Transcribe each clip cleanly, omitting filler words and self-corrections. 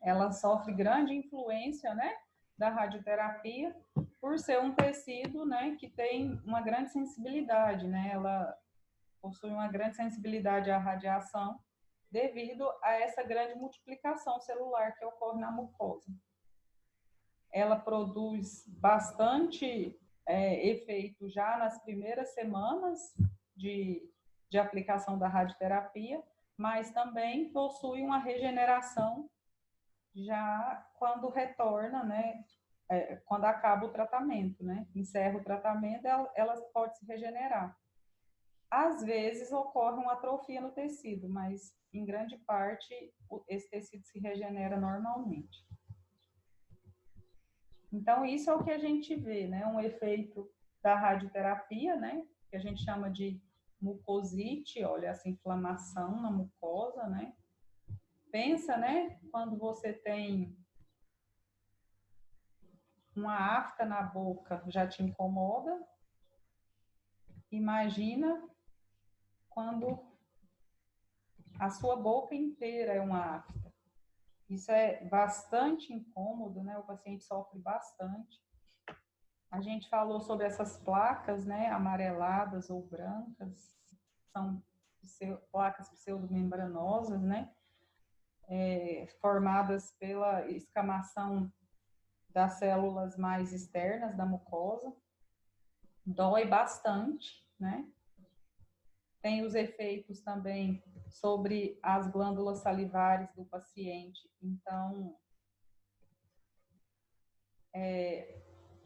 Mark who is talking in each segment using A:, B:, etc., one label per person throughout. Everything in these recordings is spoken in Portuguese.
A: ela sofre grande influência, né, da radioterapia, por ser um tecido, né, que tem uma grande sensibilidade, né, ela possui uma grande sensibilidade à radiação devido a essa grande multiplicação celular que ocorre na mucosa. Ela produz bastante efeito já nas primeiras semanas de aplicação da radioterapia, mas também possui uma regeneração já quando retorna, né, quando acaba o tratamento, né, encerra o tratamento, ela pode se regenerar. Às vezes ocorre uma atrofia no tecido, mas em grande parte esse tecido se regenera normalmente. Então isso é o que a gente vê, né, um efeito da radioterapia, né, que a gente chama de mucosite, olha essa inflamação na mucosa, né? Pensa, né, quando você tem uma afta na boca, já te incomoda. Imagina quando a sua boca inteira é uma afta. Isso é bastante incômodo, né? O paciente sofre bastante. A gente falou sobre essas placas, né, amareladas ou brancas, são placas pseudomembranosas, né, formadas pela escamação das células mais externas da mucosa. Dói bastante, né? Tem os efeitos também sobre as glândulas salivares do paciente. Então,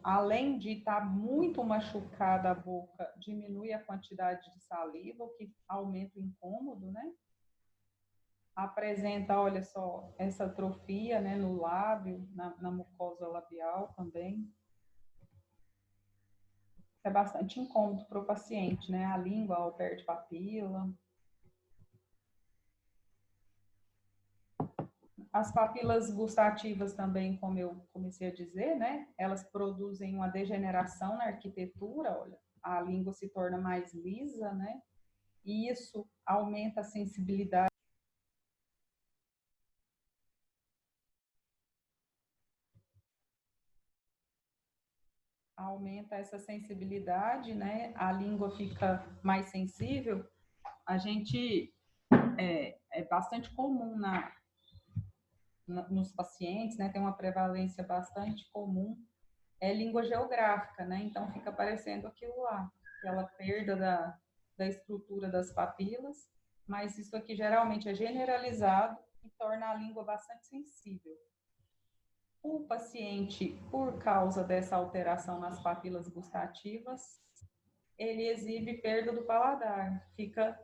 A: além de estar muito machucada a boca, diminui a quantidade de saliva, o que aumenta o incômodo, né? Apresenta, olha só, essa atrofia, né, no lábio, na mucosa labial também. É bastante incômodo para o paciente, né? A língua perde papila. As papilas gustativas também, como eu comecei a dizer, né? Elas produzem uma degeneração na arquitetura, olha, a língua se torna mais lisa, né? E isso aumenta a sensibilidade. Aumenta essa sensibilidade, né? A língua fica mais sensível. A gente é bastante comum nos pacientes, né? Tem uma prevalência bastante comum, é língua geográfica, né? Então fica parecendo aquilo lá, aquela perda da estrutura das papilas, mas isso aqui geralmente é generalizado e torna a língua bastante sensível. O paciente, por causa dessa alteração nas papilas gustativas, ele exibe perda do paladar, fica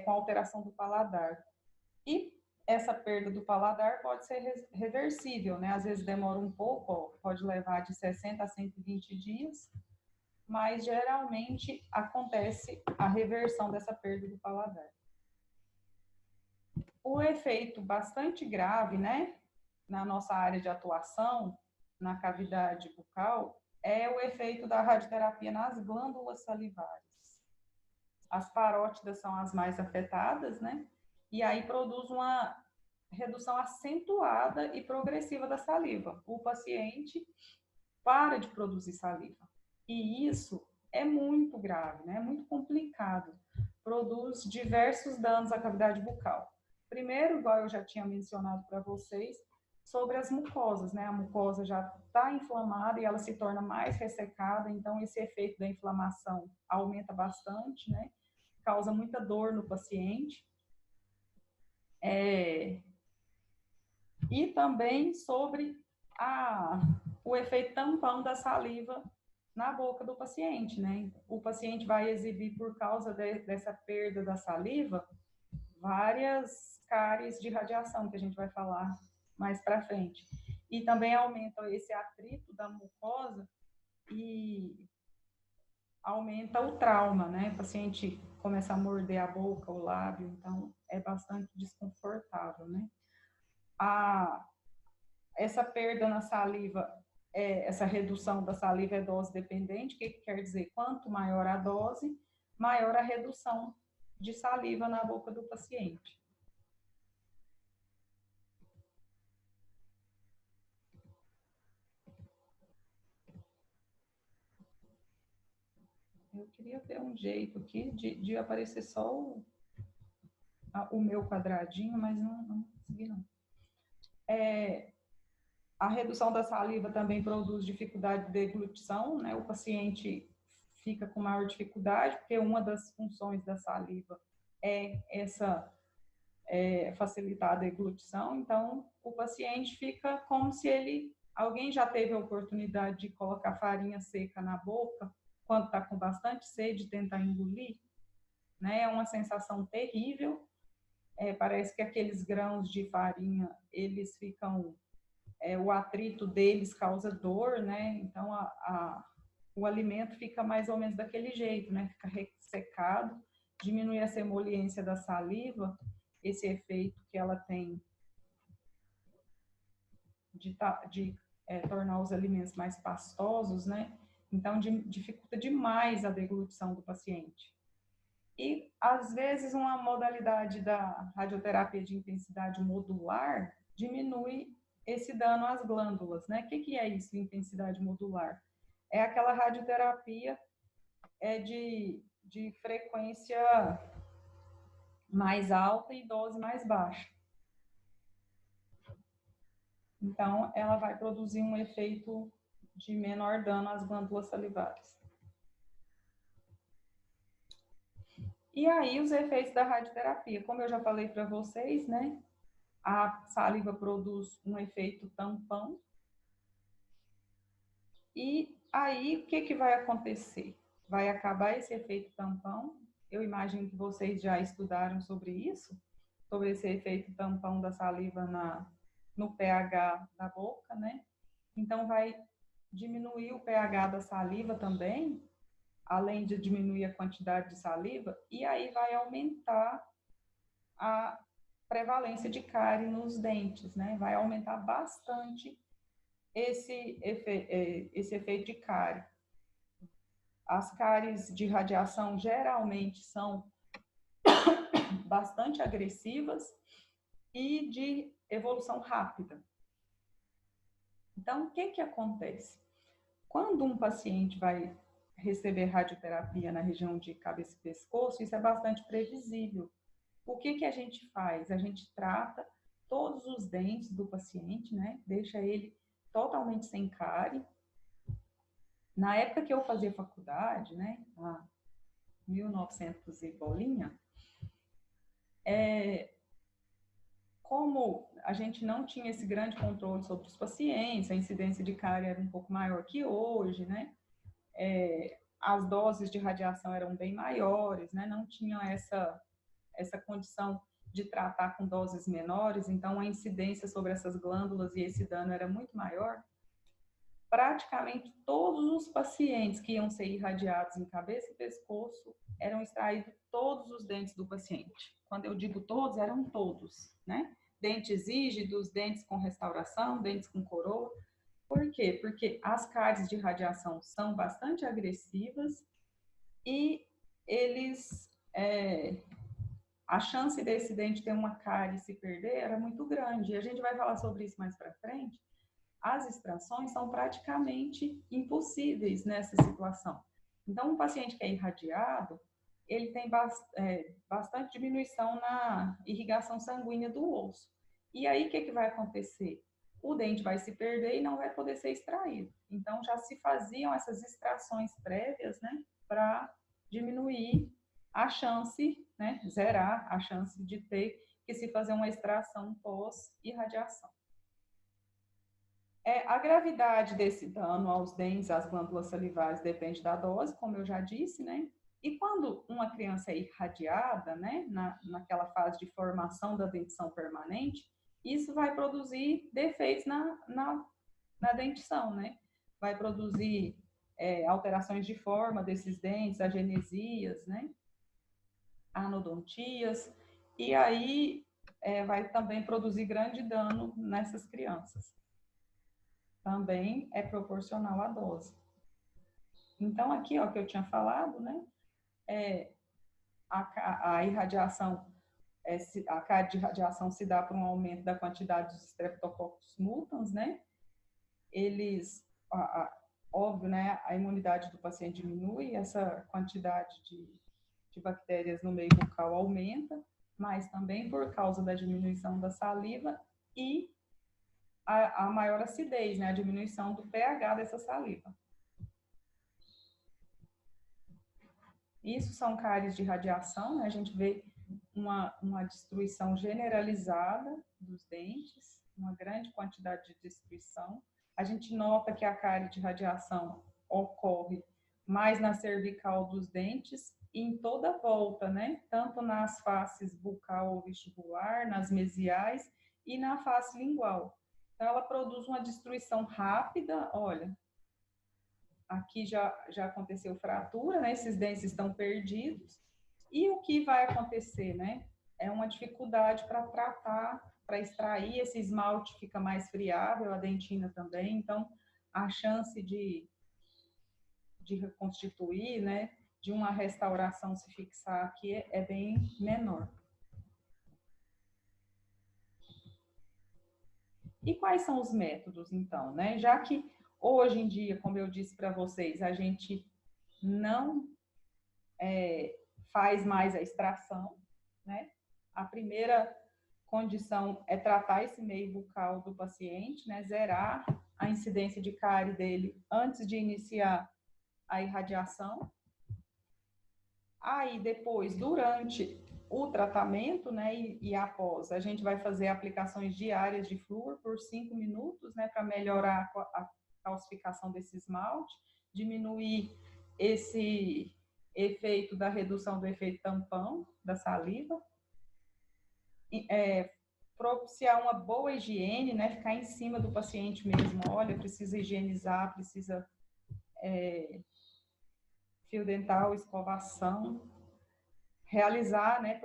A: com alteração do paladar. E essa perda do paladar pode ser reversível, né? Às vezes demora um pouco, ó, pode levar de 60 a 120 dias, mas geralmente acontece a reversão dessa perda do paladar. O efeito bastante grave, né, na nossa área de atuação, na cavidade bucal, é o efeito da radioterapia nas glândulas salivares. As parótidas são as mais afetadas, né? E aí produz uma redução acentuada e progressiva da saliva. O paciente para de produzir saliva. E isso é muito grave, né? É muito complicado. Produz diversos danos à cavidade bucal. Primeiro, igual eu já tinha mencionado para vocês, sobre as mucosas, né? A mucosa já está inflamada e ela se torna mais ressecada, então esse efeito da inflamação aumenta bastante, né? Causa muita dor no paciente. E também sobre o efeito tampão da saliva na boca do paciente, né? O paciente vai exibir, por causa dessa perda da saliva, várias cáries de radiação, que a gente vai falar mais para frente. E também aumenta esse atrito da mucosa e aumenta o trauma, né? O paciente começa a morder a boca, o lábio, então é bastante desconfortável, né? Essa perda na saliva, essa redução da saliva é dose dependente. O que quer dizer? Quanto maior a dose, maior a redução de saliva na boca do paciente. Eu queria ver um jeito aqui de aparecer só o meu quadradinho, mas não consegui, não. A redução da saliva também produz dificuldade de deglutição, né? O paciente fica com maior dificuldade, porque uma das funções da saliva é essa facilitar a deglutição. Então, o paciente fica como se alguém já teve a oportunidade de colocar farinha seca na boca quando está com bastante sede, tentar engolir, né? É uma sensação terrível. Parece que aqueles grãos de farinha, eles ficam, o atrito deles causa dor, né? Então, o alimento fica mais ou menos daquele jeito, né? Fica ressecado, diminui essa emoliência da saliva, esse efeito que ela tem de tornar os alimentos mais pastosos, né? Então, dificulta demais a deglutição do paciente. E, às vezes, uma modalidade da radioterapia de intensidade modular diminui esse dano às glândulas, né? O que é isso, intensidade modular? É aquela radioterapia de frequência mais alta e dose mais baixa. Então, ela vai produzir um efeito de menor dano às glândulas salivares. E aí, os efeitos da radioterapia. Como eu já falei para vocês, né? A saliva produz um efeito tampão. E aí, o que vai acontecer? Vai acabar esse efeito tampão. Eu imagino que vocês já estudaram sobre isso, sobre esse efeito tampão da saliva no pH da boca, né? Então, vai diminuir o pH da saliva também, além de diminuir a quantidade de saliva, e aí vai aumentar a prevalência de cárie nos dentes, né? Vai aumentar bastante esse efeito de cárie. As cáries de radiação geralmente são bastante agressivas e de evolução rápida. Então, o que acontece? Quando um paciente vai receber radioterapia na região de cabeça e pescoço, isso é bastante previsível. O que a gente faz? A gente trata todos os dentes do paciente, né? Deixa ele totalmente sem cárie. Na época que eu fazia faculdade, né? 1900 e bolinha, como a gente não tinha esse grande controle sobre os pacientes, a incidência de cárie era um pouco maior que hoje, né? As doses de radiação eram bem maiores, né? Não tinham essa condição de tratar com doses menores, então a incidência sobre essas glândulas e esse dano era muito maior. Praticamente todos os pacientes que iam ser irradiados em cabeça e pescoço eram extraídos todos os dentes do paciente. Quando eu digo todos, eram todos, né? Dentes rígidos, dentes com restauração, dentes com coroa. Por quê? Porque as cáries de radiação são bastante agressivas e a chance desse dente ter uma cárie e se perder era muito grande. E a gente vai falar sobre isso mais para frente. As extrações são praticamente impossíveis nessa situação. Então, um paciente que é irradiado, ele tem bastante diminuição na irrigação sanguínea do osso. E aí, o que vai acontecer? O dente vai se perder e não vai poder ser extraído. Então, já se faziam essas extrações prévias, né, para diminuir a chance, né, zerar a chance de ter que se fazer uma extração pós-irradiação. A gravidade desse dano aos dentes, às glândulas salivares, depende da dose, como eu já disse, né? E quando uma criança é irradiada, né, naquela fase de formação da dentição permanente, isso vai produzir defeitos na dentição, né? Vai produzir alterações de forma desses dentes, agenesias, né? Anodontias, e aí vai também produzir grande dano nessas crianças. Também é proporcional à dose. Então, aqui, ó, que eu tinha falado, né? A irradiação, a cárie de radiação se dá por um aumento da quantidade dos Streptococcus mutans, né? óbvio, né, a imunidade do paciente diminui, essa quantidade de bactérias no meio bucal aumenta, mas também por causa da diminuição da saliva e a maior acidez, né, a diminuição do pH dessa saliva. Isso são cáries de radiação, né, a gente vê uma destruição generalizada dos dentes, uma grande quantidade de destruição. A gente nota que a cárie de radiação ocorre mais na cervical dos dentes e em toda a volta, né? Tanto nas faces bucal ou vestibular, nas mesiais e na face lingual. Então, ela produz uma destruição rápida. Olha, aqui já aconteceu fratura, né? Esses dentes estão perdidos. E o que vai acontecer, né? É uma dificuldade para tratar, para extrair. Esse esmalte fica mais friável, a dentina também. Então, a chance de reconstituir, né? De uma restauração se fixar aqui é bem menor. E quais são os métodos, então, né? Já que hoje em dia, como eu disse para vocês, a gente não faz mais a extração, né? A primeira condição é tratar esse meio bucal do paciente, né? Zerar a incidência de cárie dele antes de iniciar a irradiação. Aí depois, durante o tratamento, né, e após, a gente vai fazer aplicações diárias de flúor por 5 minutos, né, para melhorar a calcificação desse esmalte, diminuir esse efeito da redução do efeito tampão da saliva, propiciar uma boa higiene, né, ficar em cima do paciente mesmo, olha, precisa higienizar, precisa fio dental, escovação, realizar, né,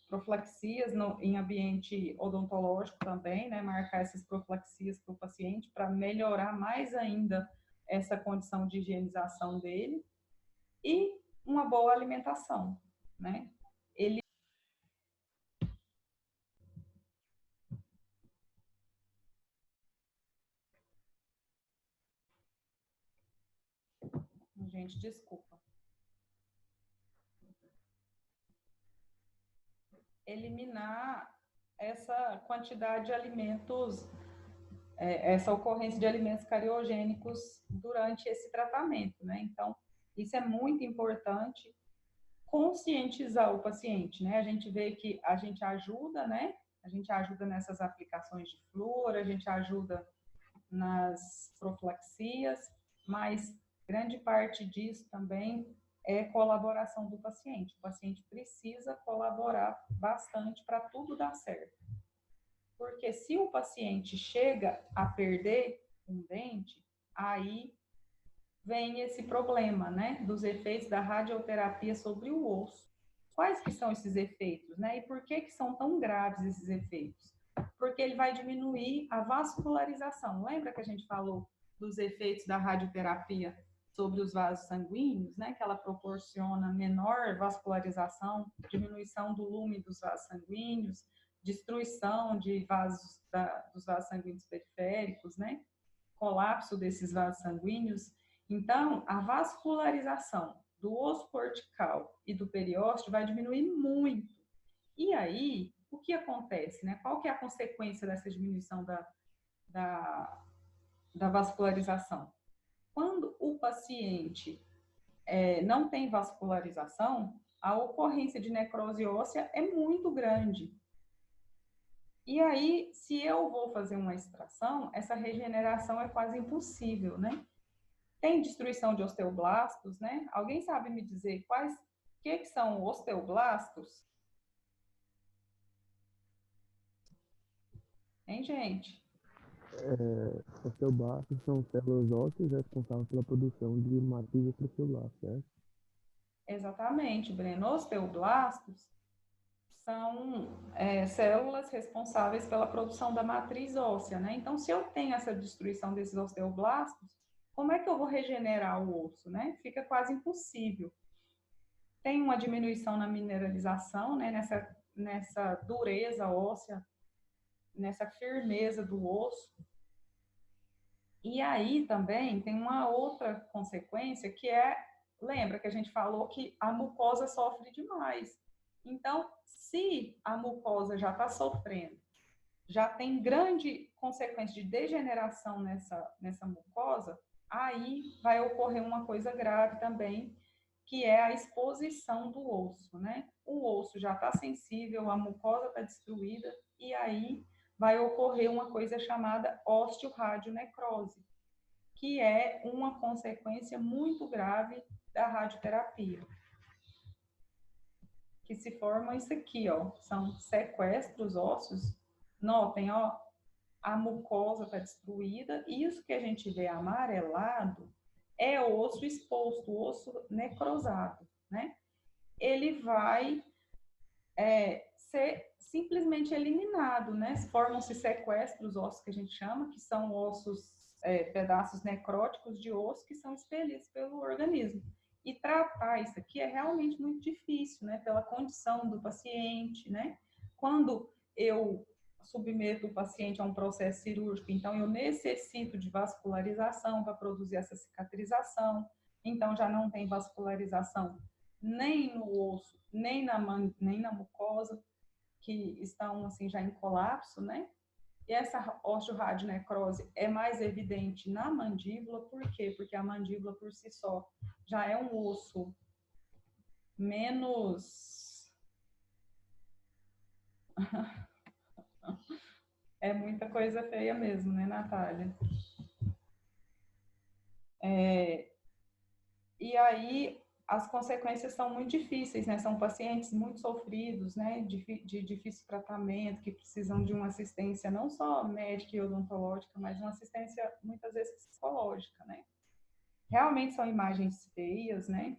A: profilaxias em ambiente odontológico também, né, marcar essas profilaxias para o paciente para melhorar mais ainda essa condição de higienização dele e uma boa alimentação, né? Gente, desculpa. Eliminar essa quantidade de alimentos, essa ocorrência de alimentos cariogênicos durante esse tratamento, né? Então, isso é muito importante, conscientizar o paciente, né? A gente vê que a gente ajuda, né? A gente ajuda nessas aplicações de flúor, a gente ajuda nas profilaxias, mas grande parte disso também é colaboração do paciente. O paciente precisa colaborar bastante para tudo dar certo. Porque se o paciente chega a perder um dente, aí vem esse problema, né, dos efeitos da radioterapia sobre o osso. Quais que são esses efeitos, né? E por que são tão graves esses efeitos? Porque ele vai diminuir a vascularização. Lembra que a gente falou dos efeitos da radioterapia sobre os vasos sanguíneos, né? Que ela proporciona menor vascularização, diminuição do lume dos vasos sanguíneos, destruição de dos vasos sanguíneos periféricos, né? Colapso desses vasos sanguíneos. Então, a vascularização do osso cortical e do periósteo vai diminuir muito. E aí, o que acontece, né? Qual que é a consequência dessa diminuição da vascularização? Quando o paciente não tem vascularização, a ocorrência de necrose óssea é muito grande. E aí, se eu vou fazer uma extração, essa regeneração é quase impossível, né? Tem destruição de osteoblastos, né? Alguém sabe me dizer que são osteoblastos? Hein, gente?
B: Osteoblastos são células ósseas responsáveis pela produção de matriz extracelular, certo?
A: Exatamente, Breno. Osteoblastos são células responsáveis pela produção da matriz óssea, né? Então, se eu tenho essa destruição desses osteoblastos, como é que eu vou regenerar o osso, né? Fica quase impossível. Tem uma diminuição na mineralização, né? Nessa dureza óssea, nessa firmeza do osso. E aí também tem uma outra consequência que é, lembra que a gente falou que a mucosa sofre demais. Então, se a mucosa já está sofrendo, já tem grande consequência de degeneração nessa mucosa, aí vai ocorrer uma coisa grave também, que é a exposição do osso, né? O osso já está sensível, a mucosa está destruída, e aí vai ocorrer uma coisa chamada osteoradionecrose, que é uma consequência muito grave da radioterapia. Que se forma isso aqui, ó, são sequestros ósseos. Notem, ó, a mucosa está destruída, e isso que a gente vê amarelado é osso exposto, osso necrosado, né? Ele vai ser simplesmente eliminado, né? Formam-se sequestros ossos que a gente chama, que são ossos, pedaços necróticos de osso que são expelidos pelo organismo. E tratar isso aqui é realmente muito difícil, né? Pela condição do paciente, né? Quando eu submeto o paciente a um processo cirúrgico, então eu necessito de vascularização para produzir essa cicatrização, então já não tem vascularização nem no osso, nem na mucosa, que estão assim já em colapso, né? E essa osteoradionecrose é mais evidente na mandíbula, por quê? Porque a mandíbula por si só já é um osso menos. É muita coisa feia mesmo, né, Natália? E aí as consequências são muito difíceis, né? São pacientes muito sofridos, né? De difícil tratamento, que precisam de uma assistência não só médica e odontológica, mas uma assistência muitas vezes psicológica, né? Realmente são imagens feias, né?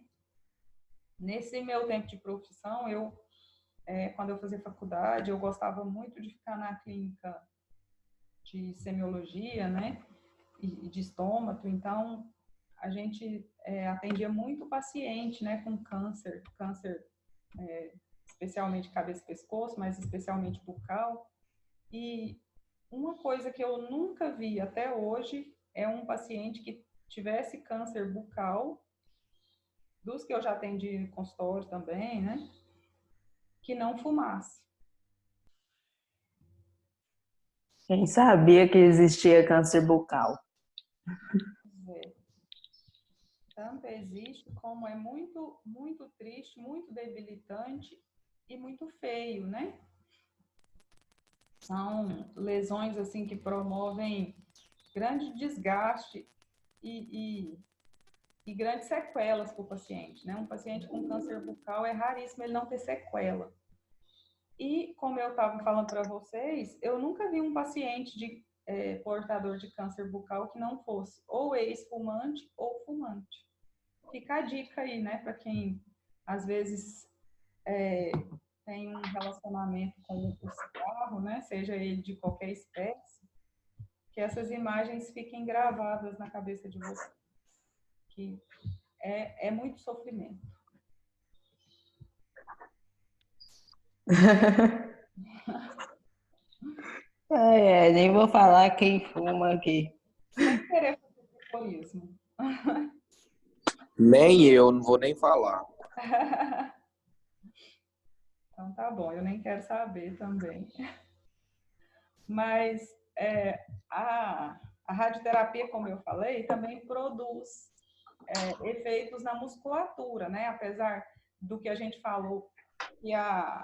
A: Nesse meu tempo de profissão, quando eu fazia faculdade, eu gostava muito de ficar na clínica de semiologia, né? E de estômago, então a gente atendia muito paciente, né, com câncer, especialmente cabeça e pescoço, mas especialmente bucal. E uma coisa que eu nunca vi até hoje é um paciente que tivesse câncer bucal, dos que eu já atendi no consultório também, né, que não fumasse.
C: Quem sabia que existia câncer bucal?
A: Tanto existe, como é muito, muito triste, muito debilitante e muito feio, né? São lesões assim que promovem grande desgaste e grandes sequelas para o paciente, né? Um paciente com câncer bucal é raríssimo ele não ter sequela. E como eu estava falando para vocês, eu nunca vi um paciente portador de câncer bucal que não fosse ou ex-fumante ou fumante. Fica a dica aí, né, para quem às vezes tem um relacionamento com o cigarro, né, seja ele de qualquer espécie, que essas imagens fiquem gravadas na cabeça de vocês, que é muito sofrimento.
C: Nem vou falar quem fuma aqui.
A: Sem querer fazer terrorismo.
D: Nem eu, não vou nem falar.
A: Então tá bom, eu nem quero saber também. Mas a radioterapia, como eu falei, também produz efeitos na musculatura, né? Apesar do que a gente falou, que a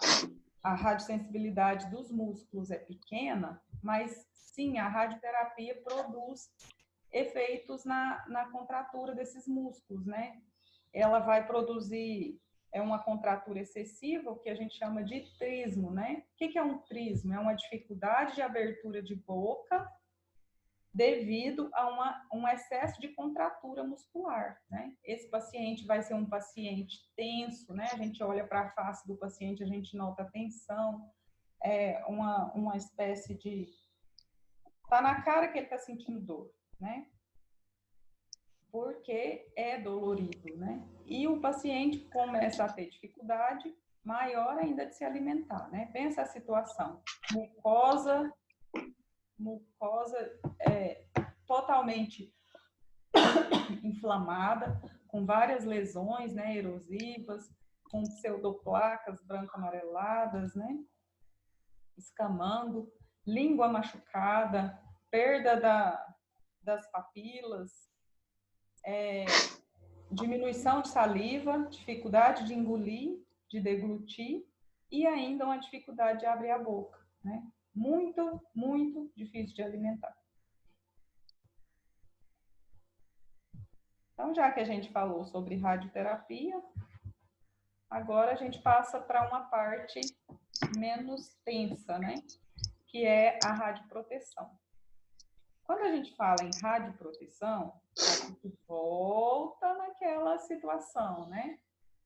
A: radiosensibilidade dos músculos é pequena, mas sim, a radioterapia produz efeitos na contratura desses músculos, né? Ela vai produzir uma contratura excessiva, o que a gente chama de trismo, né? O que é um trismo? É uma dificuldade de abertura de boca devido a um excesso de contratura muscular, né? Esse paciente vai ser um paciente tenso, né? A gente olha para a face do paciente, a gente nota tensão, uma espécie de... Tá na cara que ele está sentindo dor, né? Porque é dolorido, né? E o paciente começa a ter dificuldade maior ainda de se alimentar, né? Pensa a situação, mucosa totalmente inflamada, com várias lesões, né, erosivas, com pseudoplacas branco-amareladas, né, escamando, língua machucada, perda das papilas, diminuição de saliva, dificuldade de engolir, de deglutir e ainda uma dificuldade de abrir a boca, né? Muito, muito difícil de alimentar. Então, já que a gente falou sobre radioterapia, agora a gente passa para uma parte menos tensa, né? Que é a radioproteção. Quando a gente fala em radioproteção, a gente volta naquela situação, né?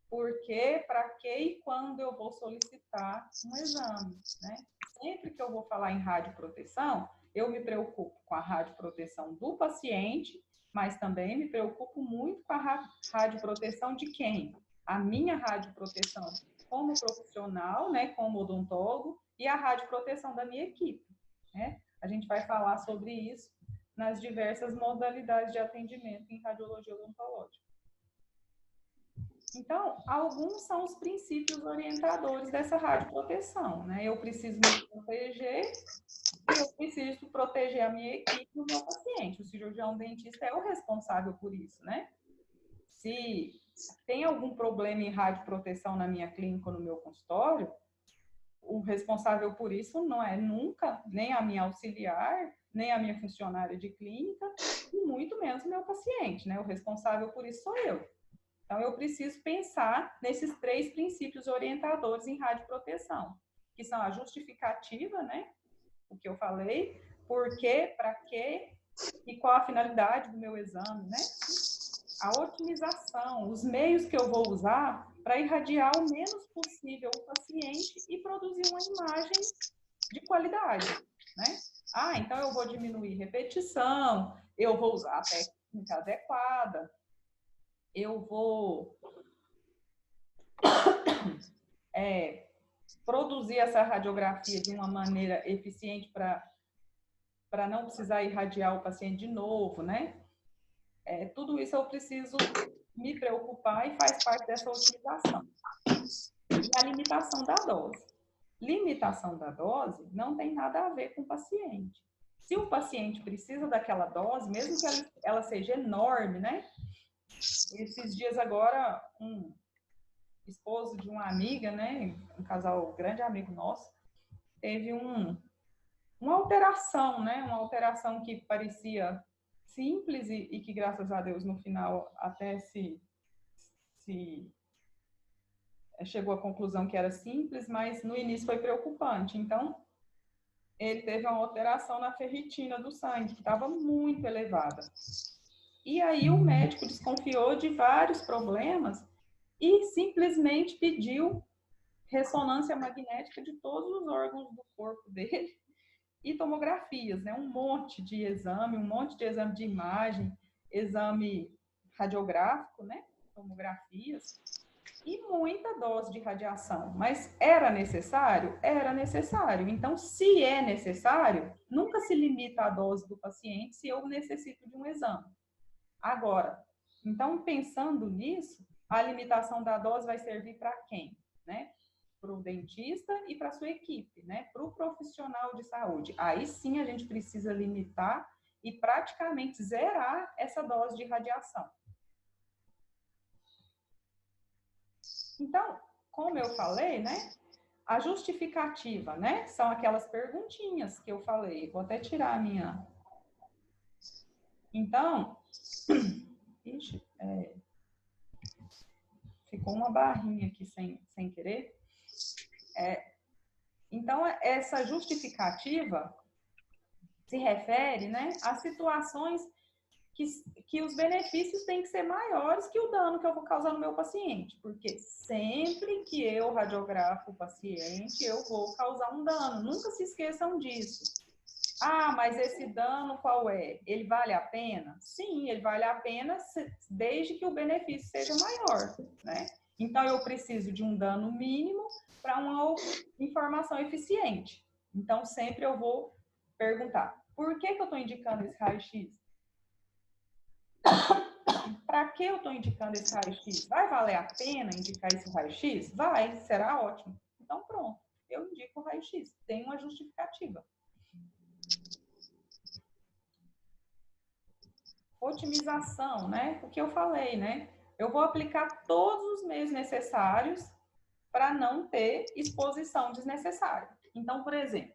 A: Por quê, para que e quando eu vou solicitar um exame, né? Sempre que eu vou falar em radioproteção, eu me preocupo com a radioproteção do paciente, mas também me preocupo muito com a radioproteção de quem? A minha radioproteção como profissional, né, como odontólogo, e a radioproteção da minha equipe, né? A gente vai falar sobre isso nas diversas modalidades de atendimento em radiologia odontológica. Então, alguns são os princípios orientadores dessa radioproteção, né? Eu preciso me proteger e eu preciso proteger a minha equipe e o meu paciente. O cirurgião dentista é o responsável por isso, né? Se tem algum problema em radioproteção na minha clínica ou no meu consultório, o responsável por isso não é nunca nem a minha auxiliar, nem a minha funcionária de clínica, e muito menos o meu paciente, né? O responsável por isso sou eu. Então, eu preciso pensar nesses 3 princípios orientadores em radioproteção, que são a justificativa, né? O que eu falei, por quê, para quê e qual a finalidade do meu exame, né? A otimização, os meios que eu vou usar para irradiar o menos possível o paciente e produzir uma imagem de qualidade, né? Ah, então eu vou diminuir repetição, eu vou usar a técnica adequada, eu vou produzir essa radiografia de uma maneira eficiente para não precisar irradiar o paciente de novo, né? Tudo isso eu preciso me preocupar e faz parte dessa otimização. E a limitação da dose. Limitação da dose não tem nada a ver com o paciente. Se o paciente precisa daquela dose, mesmo que ela seja enorme, né? Esses dias agora, um esposo de uma amiga, né? Um casal grande amigo nosso, teve uma alteração, né? Uma alteração que parecia simples e que, graças a Deus, no final até se chegou à conclusão que era simples, mas no início foi preocupante. Então, ele teve uma alteração na ferritina do sangue, que estava muito elevada. E aí o médico desconfiou de vários problemas e simplesmente pediu ressonância magnética de todos os órgãos do corpo dele e tomografias, né? Um monte de exame de imagem, exame radiográfico, né? Tomografias e muita dose de radiação. Mas era necessário? Era necessário. Então, se é necessário, nunca se limita a dose do paciente se eu necessito de um exame. Agora, então, pensando nisso, a limitação da dose vai servir para quem, né? Para o dentista e para a sua equipe, né? Para o profissional de saúde. Aí sim a gente precisa limitar e praticamente zerar essa dose de radiação. Então, como eu falei, né? A justificativa, né? São aquelas perguntinhas que eu falei. Vou até tirar a minha. Então, ficou uma barrinha aqui sem querer. Então, essa justificativa se refere, né, a situações que os benefícios têm que ser maiores que o dano que eu vou causar no meu paciente, porque sempre que eu radiografo o paciente, eu vou causar um dano. Nunca se esqueçam disso. Ah, mas esse dano qual é? Ele vale a pena? Sim, ele vale a pena desde que o benefício seja maior, né? Então, eu preciso de um dano mínimo para uma informação eficiente. Então, sempre eu vou perguntar, por que eu estou indicando esse raio-x? Para que eu estou indicando esse raio-x? Vai valer a pena indicar esse raio-x? Vai, será ótimo. Então, pronto, eu indico o raio-x. Tem uma justificativa. Otimização, né? O que eu falei, né? Eu vou aplicar todos os meios necessários para não ter exposição desnecessária. Então, por exemplo,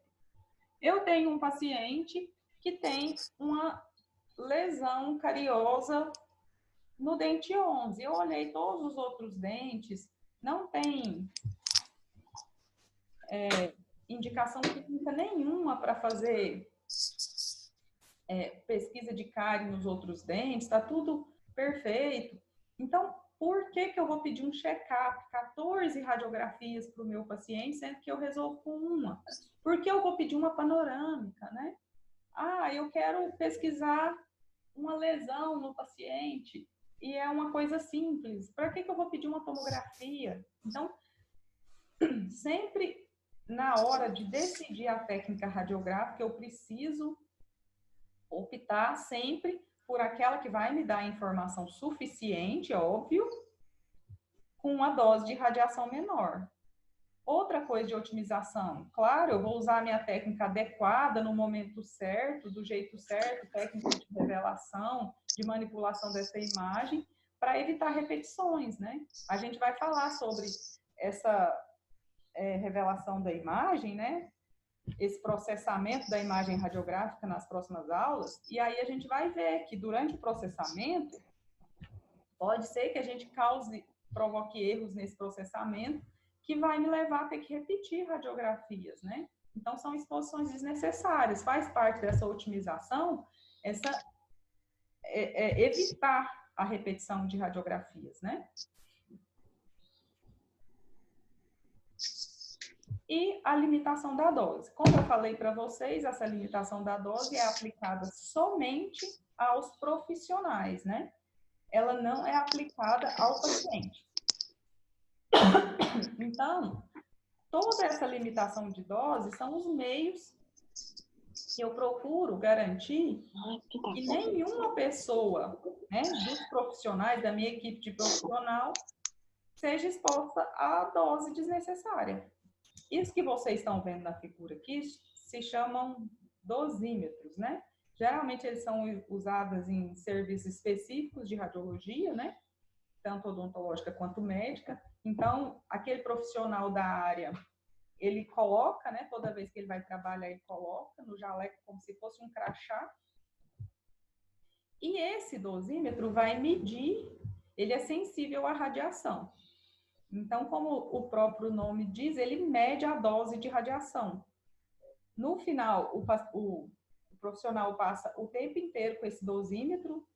A: eu tenho um paciente que tem uma lesão cariosa no dente 11. Eu olhei todos os outros dentes, não tem indicação clínica nenhuma para fazer pesquisa de cárie nos outros dentes, está tudo perfeito. Então, por que eu vou pedir um check-up, 14 radiografias para o meu paciente, sendo que eu resolvo com uma? Por que eu vou pedir uma panorâmica, né? Ah, eu quero pesquisar uma lesão no paciente e é uma coisa simples. Para que eu vou pedir uma tomografia? Então, sempre na hora de decidir a técnica radiográfica, eu preciso optar sempre por aquela que vai me dar informação suficiente, óbvio, com uma dose de radiação menor. Outra coisa de otimização, claro, eu vou usar a minha técnica adequada no momento certo, do jeito certo, técnica de revelação, de manipulação dessa imagem, para evitar repetições, né? A gente vai falar sobre essa revelação da imagem, né? Esse processamento da imagem radiográfica nas próximas aulas, e aí a gente vai ver que durante o processamento, pode ser que a gente provoque erros nesse processamento, que vai me levar a ter que repetir radiografias, né? Então, são exposições desnecessárias. Faz parte dessa otimização, evitar a repetição de radiografias, né? E a limitação da dose. Como eu falei para vocês, essa limitação da dose é aplicada somente aos profissionais, né? Ela não é aplicada ao paciente. Então, toda essa limitação de dose são os meios que eu procuro garantir que nenhuma pessoa, né, dos profissionais, da minha equipe de profissional, seja exposta à dose desnecessária. Isso que vocês estão vendo na figura aqui se chamam dosímetros, né? Geralmente eles são usados em serviços específicos de radiologia, né? Tanto odontológica quanto médica. Então, aquele profissional da área, ele coloca, né? Toda vez que ele vai trabalhar, ele coloca no jaleco como se fosse um crachá. E esse dosímetro vai medir, ele é sensível à radiação. Então, como o próprio nome diz, ele mede a dose de radiação. No final, o profissional passa o tempo inteiro com esse dosímetro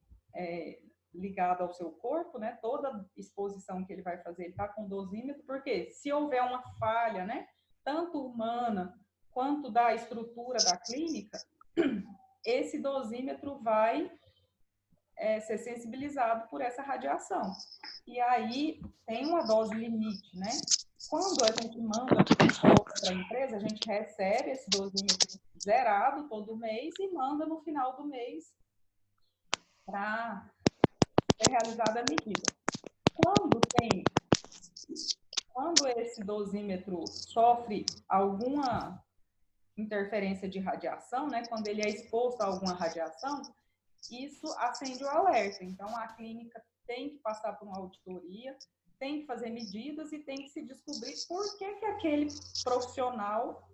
A: ligado ao seu corpo, né? Toda exposição que ele vai fazer, ele está com o dosímetro, porque se houver uma falha, né? Tanto humana quanto da estrutura da clínica, esse dosímetro vai ser sensibilizado por essa radiação. E aí tem uma dose limite, né? Quando a gente manda para a empresa, a gente recebe esse dosímetro zerado todo mês e manda no final do mês para ser realizada a medida. Quando esse dosímetro sofre alguma interferência de radiação, né? Quando ele é exposto a alguma radiação, isso acende o alerta. Então, a clínica tem que passar por uma auditoria, tem que fazer medidas e tem que se descobrir por que aquele profissional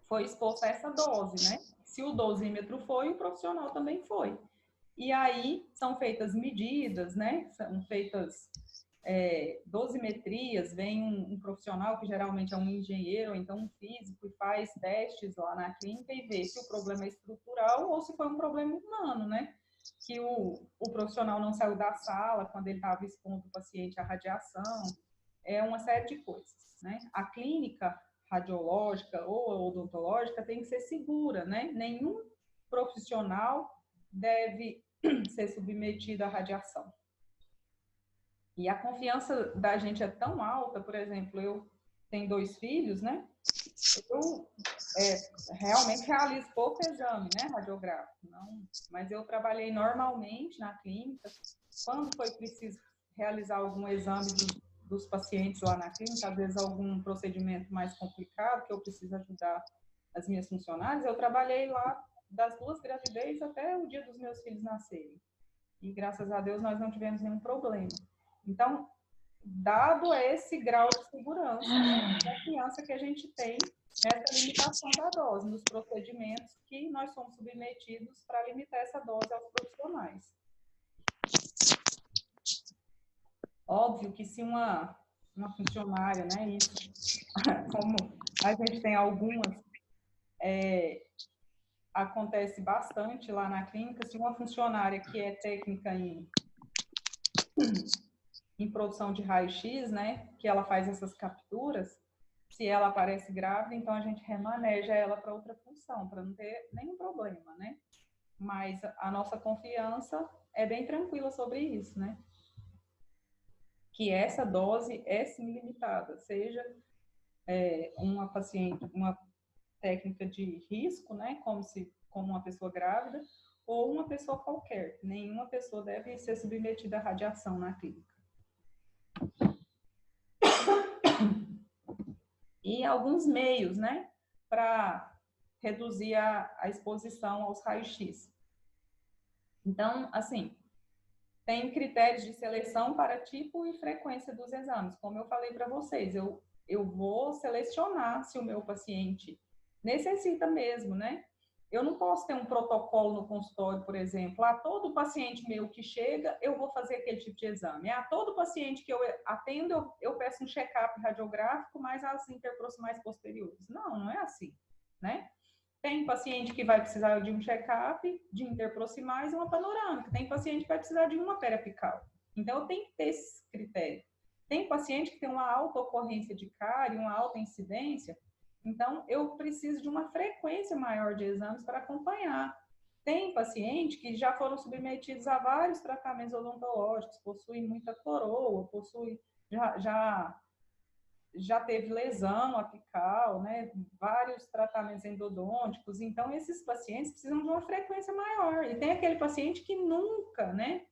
A: foi exposto a essa dose, né? Se o dosímetro foi, o profissional também foi. E aí são feitas medidas, né? São feitas dosimetrias, vem um profissional que geralmente é um engenheiro ou então um físico e faz testes lá na clínica e vê se o problema é estrutural ou se foi um problema humano, né? Que o profissional não saiu da sala quando ele estava expondo o paciente à radiação, uma série de coisas, né? A clínica radiológica ou odontológica tem que ser segura, né? Nenhum profissional deve ser submetido à radiação. E a confiança da gente é tão alta, por exemplo, eu tem 2 filhos, né? Eu realmente realizo pouco exame, né, radiográfico, não, mas eu trabalhei normalmente na clínica. Quando foi preciso realizar algum exame dos pacientes lá na clínica, às vezes algum procedimento mais complicado, que eu preciso ajudar as minhas funcionárias, eu trabalhei lá das 2 gravidez até o dia dos meus filhos nascerem. E graças a Deus nós não tivemos nenhum problema. Então, dado esse grau de segurança, né, confiança que a gente tem nessa limitação da dose, nos procedimentos que nós somos submetidos para limitar essa dose aos profissionais. Óbvio que se uma funcionária, né, isso, como a gente tem algumas, acontece bastante lá na clínica, se uma funcionária que é técnica em produção de raio-x, né, que ela faz essas capturas, se ela aparece grávida, então a gente remaneja ela para outra função, para não ter nenhum problema, né? Mas a nossa confiança é bem tranquila sobre isso, né? Que essa dose é sim limitada, seja uma paciente, uma técnica de risco, né, como uma pessoa grávida, ou uma pessoa qualquer. Nenhuma pessoa deve ser submetida à radiação na clínica. E alguns meios, né, para reduzir a exposição aos raios-x. Então, assim, tem critérios de seleção para tipo e frequência dos exames. Como eu falei para vocês, eu vou selecionar se o meu paciente necessita mesmo, né? Eu não posso ter um protocolo no consultório, por exemplo, a todo paciente meu que chega, eu vou fazer aquele tipo de exame. A todo paciente que eu atendo, eu peço um check-up radiográfico, mais as interproximais posteriores. Não, não é assim, né? Tem paciente que vai precisar de um check-up, de interproximais e uma panorâmica. Tem paciente que vai precisar de uma periapical. Então, eu tenho que ter esse critério. Tem paciente que tem uma alta ocorrência de cárie, uma alta incidência, então eu preciso de uma frequência maior de exames para acompanhar. Tem paciente que já foram submetidos a vários tratamentos odontológicos, possuem muita coroa, já teve lesão apical, né, vários tratamentos endodônticos, então esses pacientes precisam de uma frequência maior. E tem aquele paciente que nunca, né,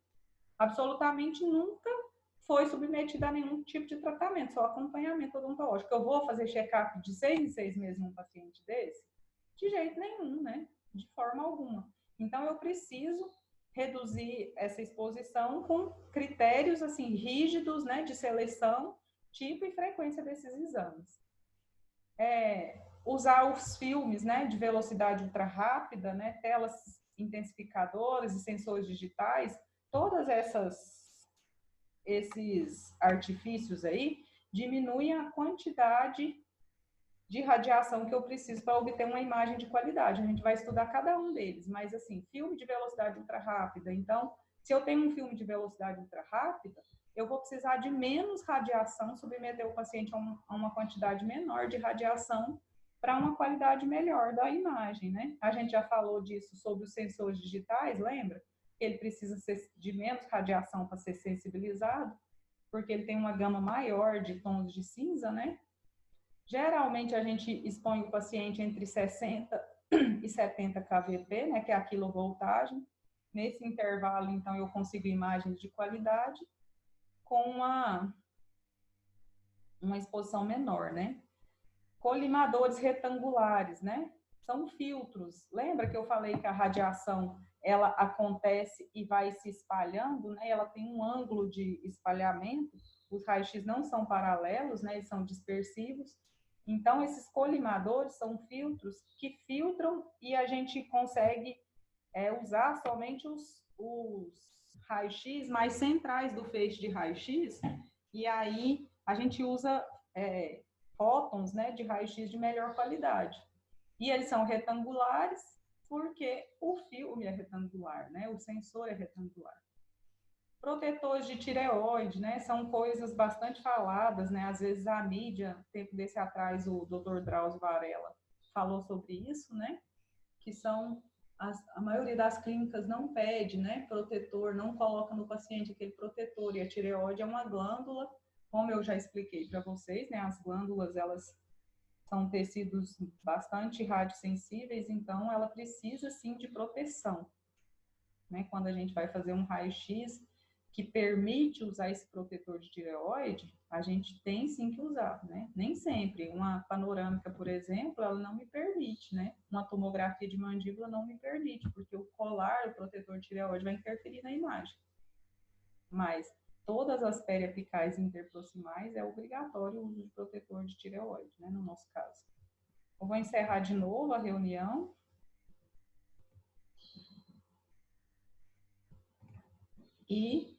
A: absolutamente nunca foi submetido a nenhum tipo de tratamento, só acompanhamento odontológico. Eu vou fazer check-up de 6 em 6 meses num paciente desse? De jeito nenhum, né, de forma alguma. Então eu preciso reduzir essa exposição com critérios assim rígidos, né, de seleção, tipo e frequência desses exames. Usar os filmes, né, de velocidade ultra rápida, né, telas intensificadoras e sensores digitais, todas esses artifícios aí diminuem a quantidade de radiação que eu preciso para obter uma imagem de qualidade. A gente vai estudar cada um deles, mas assim, filme de velocidade ultra rápida. Então, se eu tenho um filme de velocidade ultra rápida, eu vou precisar de menos radiação, submeter o paciente a uma quantidade menor de radiação para uma qualidade melhor da imagem, né? A gente já falou disso sobre os sensores digitais, lembra? Ele precisa de menos radiação para ser sensibilizado, porque ele tem uma gama maior de tons de cinza, né? Geralmente, a gente expõe o paciente entre 60 e 70 kVp, né, que é a quilovoltagem. Nesse intervalo, então, eu consigo imagens de qualidade com uma exposição menor, né? Colimadores retangulares, né? São filtros. Lembra que eu falei que a radiação, ela acontece e vai se espalhando, né? Ela tem um ângulo de espalhamento. Os raios-x não são paralelos, né? Eles são dispersivos. Então, esses colimadores são filtros que filtram e a gente consegue usar somente os raios-x mais centrais do feixe de raio-x, e aí a gente usa fótons, né, de raio-x de melhor qualidade. E eles são retangulares porque o filme é retangular, né, o sensor é retangular. Protetores de tireoide, né, são coisas bastante faladas, né, às vezes a mídia, tempo desse atrás o Dr. Drauzio Varela falou sobre isso, né, que são, a maioria das clínicas não pede, né, protetor, não coloca no paciente aquele protetor, e a tireoide é uma glândula como eu já expliquei para vocês, né, as glândulas, elas são tecidos bastante radiosensíveis, então ela precisa, sim, de proteção, né? Quando a gente vai fazer um raio-x que permite usar esse protetor de tireoide, a gente tem sim que usar, né? Nem sempre. Uma panorâmica, por exemplo, ela não me permite, né? Uma tomografia de mandíbula não me permite, porque o colar, o protetor de tireoide, vai interferir na imagem. Mas todas as periapicais interproximais é obrigatório o uso de protetor de tireoide, né? No nosso caso. Eu vou encerrar de novo a reunião. E